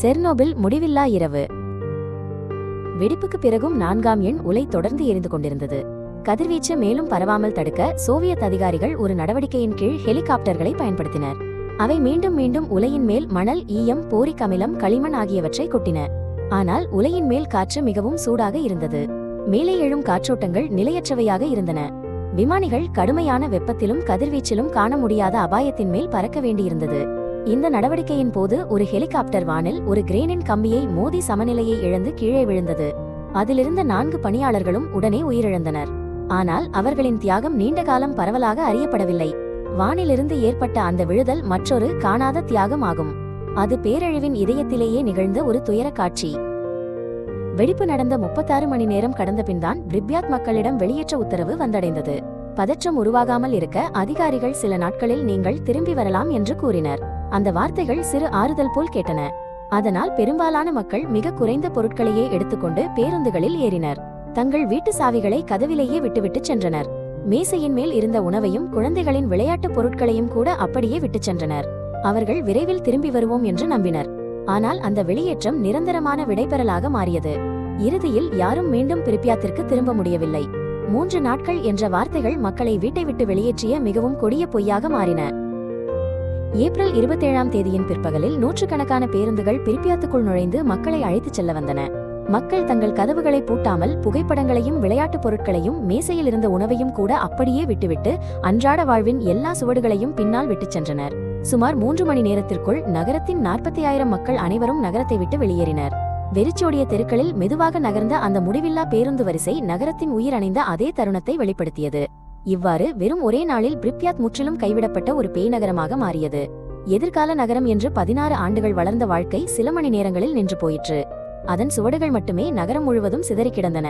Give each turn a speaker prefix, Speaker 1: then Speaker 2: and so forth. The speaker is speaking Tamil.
Speaker 1: செர்னோபில் முடிவில்லா இரவு. வெடிப்புக்கு பிறகும் 4ஆம் எண் உலை தொடர்ந்து எரிந்து கொண்டிருந்தது. கதிர்வீச்சு மேலும் பரவாமல் தடுக்க சோவியத் அதிகாரிகள் ஒரு நடவடிக்கையின் கீழ் ஹெலிகாப்டர்களை பயன்படுத்தினர். அவை மீண்டும் மீண்டும் உலையின் மேல் மணல், ஈயம், போரிக் அமிலம், களிமண் ஆகியவற்றை கொட்டின. ஆனால் உலையின் மேல் காற்று மிகவும் சூடாக இருந்தது. மேலே எழும் காற்றோட்டங்கள் நிலையற்றவையாக இருந்தன. விமானிகள் கடுமையான வெப்பத்திலும் கதிர்வீச்சிலும் காண முடியாத அபாயத்தின் மேல் பறக்க வேண்டியிருந்தது. இந்த நடவடிக்கையின் போது ஒரு ஹெலிகாப்டர் வானில் ஒரு கிரேனின் கம்பியை மோதி சமநிலையை இழந்து கீழே விழுந்தது. அதிலிருந்த 4 பணியாளர்களும் உடனே உயிரிழந்தனர். ஆனால் அவர்களின் தியாகம் நீண்ட காலம் பரவலாக அறியப்படவில்லை. வானிலிருந்து ஏற்பட்ட அந்த விழுதல் மற்றொரு காணாத தியாகம் ஆகும். அது பேரழிவின் இதயத்திலேயே நிகழ்ந்த ஒரு துயர காட்சி. வெடிப்பு நடந்த 36 மணி நேரம் கடந்த பின்தான் பிரிப்யாத் மக்களிடம் வெளியேற்ற உத்தரவு வந்தடைந்தது. பதற்றம் உருவாகாமல் இருக்க அதிகாரிகள் சில நாட்களில் நீங்கள் திரும்பி வரலாம் என்று கூறினர். அந்த வார்த்தைகள் சிறு ஆறுதல் போல் கேட்டன. அதனால் பெரும்பாலான மக்கள் மிக குறைந்த பொருட்களையே எடுத்துக்கொண்டு பேருந்துகளில் ஏறினர். தங்கள் வீட்டு சாவிகளை கதவிலேயே விட்டுவிட்டு சென்றனர். மேசையின் மேல் இருந்த உணவையும் குழந்தைகளின் விளையாட்டுப் பொருட்களையும் கூட அப்படியே விட்டுச் சென்றனர். அவர்கள் விரைவில் திரும்பி வருவோம் என்று நம்பினர். ஆனால் அந்த வெளியேற்றம் நிரந்தரமான விடைபெறலாக மாறியது. இறுதியில் யாரும் மீண்டும் பிரிப்யாத்திற்கு திரும்ப முடியவில்லை. 3 நாட்கள் என்ற வார்த்தைகள் மக்களை வீட்டை விட்டு வெளியேற்றிய மிகவும் கொடிய பொய்யாக மாறின. ஏப்ரல் 27ஆம் தேதியின் பிற்பகலில் நூற்றுக்கணக்கான பேருந்துகள் பிரிப்யாத்துக்குள் நுழைந்து மக்களை அழைத்துச் செல்ல வந்தன. மக்கள் தங்கள் கதவுகளை பூட்டாமல் புகைப்படங்களையும் விளையாட்டுப் பொருட்களையும் மேசையில் இருந்த உணவையும் கூட அப்படியே விட்டுவிட்டு அன்றாட வாழ்வின் எல்லா சுவடுகளையும் பின்னால் விட்டுச் சென்றனர். சுமார் 3 மணி நேரத்திற்குள் நகரத்தின் 40,000 மக்கள் அனைவரும் நகரத்தை விட்டு வெளியேறினர். வெறிச்சோடிய தெருக்களில் மெதுவாக நகர்ந்த அந்த முடிவில்லா பேருந்து வரிசை நகரத்தின் உயிர் அணைந்த அதே தருணத்தை வெளிப்படுத்தியது. இவ்வாறு வெறும் ஒரே நாளில் பிரிப்யாத் முற்றிலும் கைவிடப்பட்ட ஒரு பேய் நகரமாக மாறியது. எதிர்கால நகரம் என்று 16 ஆண்டுகள் வளர்ந்த வாழ்க்கை சில மணி நேரங்களில் நின்று போயிற்று. அதன் சுவடுகள் மட்டுமே நகரம் முழுவதும் சிதறி கிடந்தன.